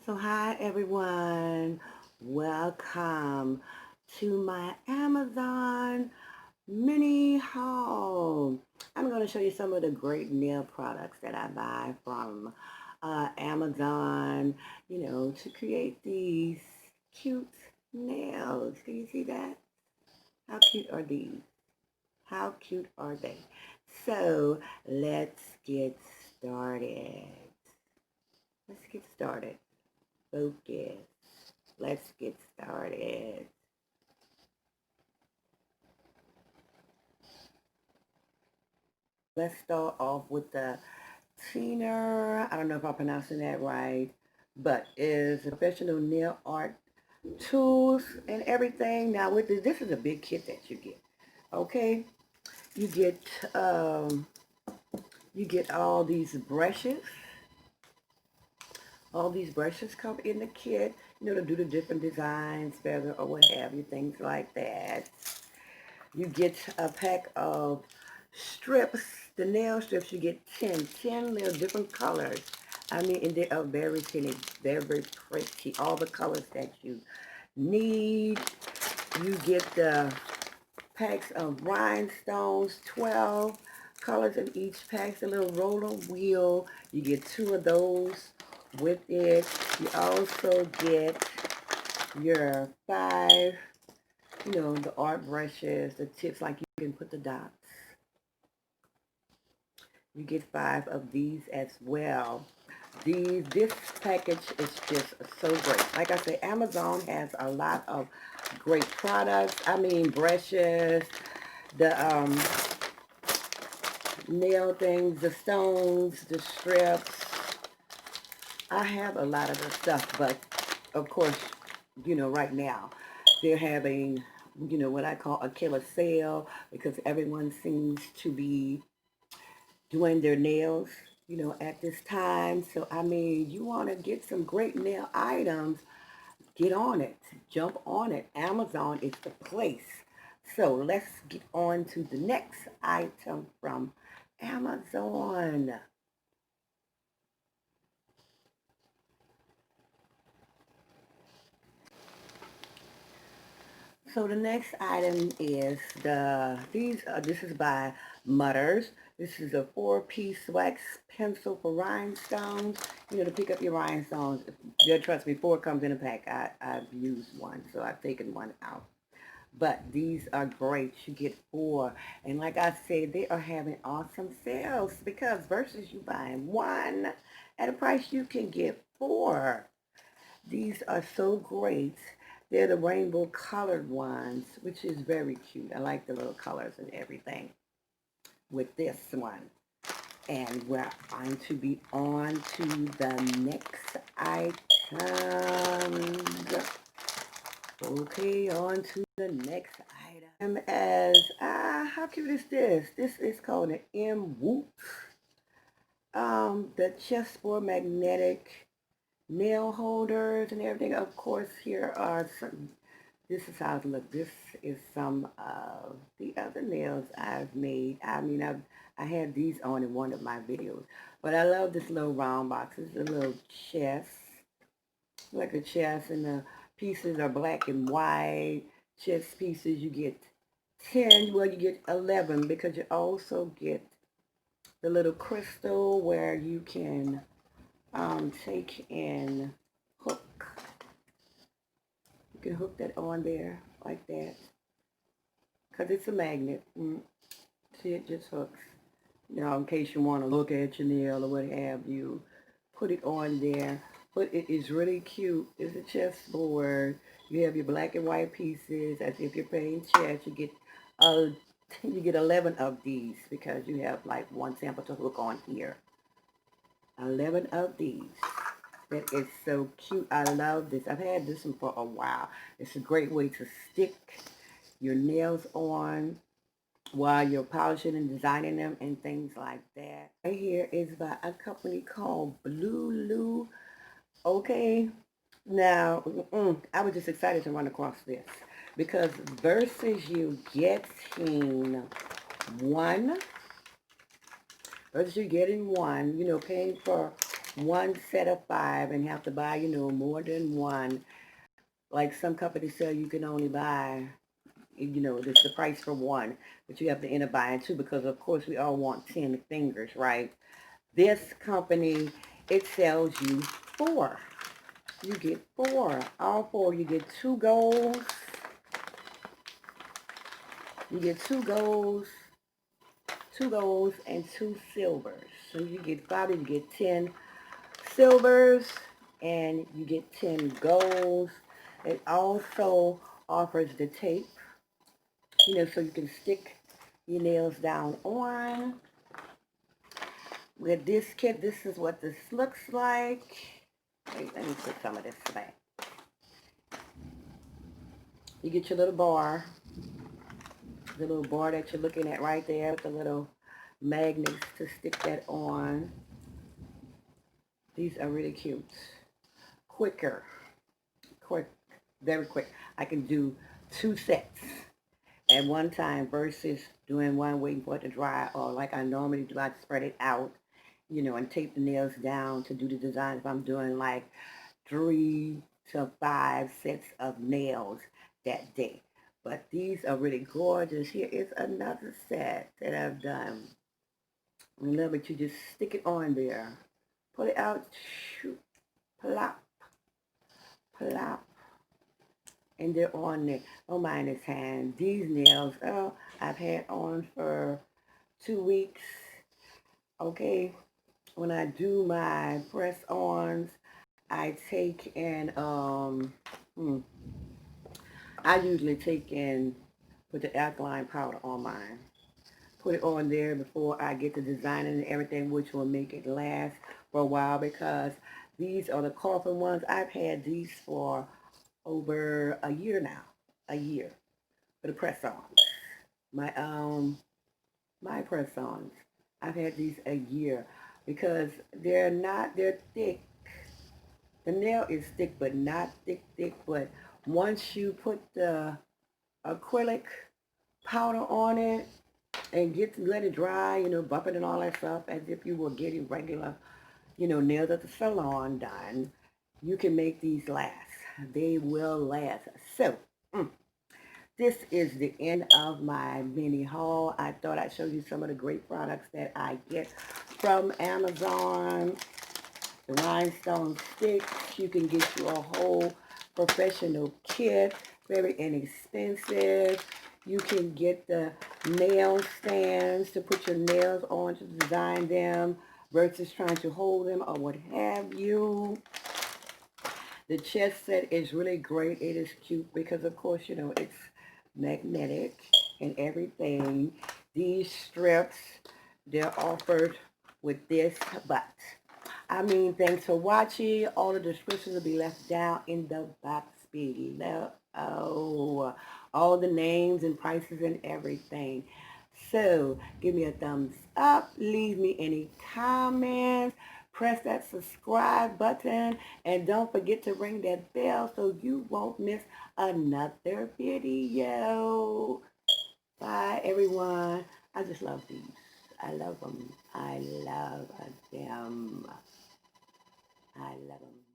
So hi everyone, welcome to my Amazon mini haul. I'm going to show you some of the great nail products that I buy from Amazon, to create these cute nails. Can you see that? How cute are these? How cute are they? So let's get started. Let's get started. Focus. Let's get started. Let's start off with the Teenitor. I don't know if I'm pronouncing that right, but is professional nail art tools and everything. Now with this is a big kit that you get. Okay, you get um, you get all these brushes. All these brushes come in the kit, to do the different designs, feather or what have you, things like that. You get a pack of strips, the nail strips. You get 10 little different colors. I mean, and they are very pretty, very pretty. All the colors that you need. You get the packs of rhinestones, 12 colors in each pack. A little roller wheel. You get 2 of those with it. You also get your 5, the art brushes, the tips, like you can put the dots. You get 5 of these as well. This package is just so great. Like I said, Amazon has a lot of great products. I mean, brushes, the nail things, the stones, the strips. I have a lot of the stuff, but of course, right now they're having, what I call a killer sale, because everyone seems to be doing their nails, at this time. So, I mean, you want to get some great nail items, get on it, jump on it. Amazon is the place. So let's get on to the next item from Amazon. So the next item is this is by Mutters. This is a 4-piece wax pencil for rhinestones. To pick up your rhinestones. Trust me, 4 comes in a pack. I've used one, so I've taken one out. But these are great. You get 4. And like I said, they are having awesome sales, because versus you buying one at a price, you can get 4. These are so great. They're the rainbow colored ones, which is very cute. I like the little colors and everything with this one. And we're going to be on to the next item. Okay, on to the next item. How cute is this? This is called an MWOOT. The chessboard magnetic nail holders and everything. Of course, here are some. This is how it looks. This is some of the other nails I've made. I mean, I had these on in one of my videos. But I love this little round box. It's a little chest, like a chest, and the pieces are black and white. Chest pieces, you get 10. Well, you get 11, because you also get the little crystal where you can take and hook. You can hook that on there like that, because it's a magnet. See, it just hooks. In case you want to look at your nail or what have you, put it on there. But it is really cute. It's a chessboard. You have your black and white pieces. As if you're playing chess, uh, you get 11 of these, because you have like one sample to hook on here. 11 of these. That is so cute. I love this. I've had this one for a while. It's a great way to stick your nails on while you're polishing and designing them and things like that. Right here is by a company called Blulu. Okay. Now, I was just excited to run across this, because versus you getting one, paying for one set of 5 and have to buy, more than one. Like some companies sell, you can only buy, it's the price for one, but you have to end up buying two because, of course, we all want 10 fingers, right? This company, it sells you 4. You get 4. All 4. You get 2 golds. You get 2 golds, 2 golds, and 2 silvers. So you get 5, you get 10 silvers, and you get 10 golds. It also offers the tape, so you can stick your nails down on. With this kit, this is what this looks like. Wait, let me put some of this back. You get your little bar, the little bar that you're looking at right there with the little magnets to stick that on. These are really cute. Quick, very quick. I can do 2 sets at one time versus doing one waiting for it to dry, or like I normally do, I spread it out, and tape the nails down to do the design if I'm doing like 3 to 5 sets of nails that day. But these are really gorgeous. Here is another set that I've done. I love it. You just stick it on there. Pull it out. Shoot. Plop. Plop. And they're on there. Don't mind this hand. These nails, I've had on for 2 weeks. Okay. When I do my press-ons, I take and, I usually take and put the alkaline powder on mine. Put it on there before I get the designing and everything, which will make it last for a while, because these are the coffin ones. I've had these for over a year now. A year for the press-ons. My press-ons. I've had these a year because they're thick. The nail is thick, but not thick. But once you put the acrylic powder on it and let it dry, buff it and all that stuff as if you were getting regular, nails at the salon done, you can make these last. They will last. So, this is the end of my mini haul. I thought I'd show you some of the great products that I get from Amazon. The rhinestone sticks. You can get you a whole professional kit. Very inexpensive. You can get the nail stands to put your nails on to design them versus trying to hold them or what have you. The chest set is really great. It is cute because, of course, it's magnetic and everything. These strips, they're offered with this, but thanks for watching. All the descriptions will be left down in the box below. All the names and prices and everything. So, give me a thumbs up. Leave me any comments. Press that subscribe button. And don't forget to ring that bell so you won't miss another video. Bye, everyone. I just love these. I love them. I love them. I love them.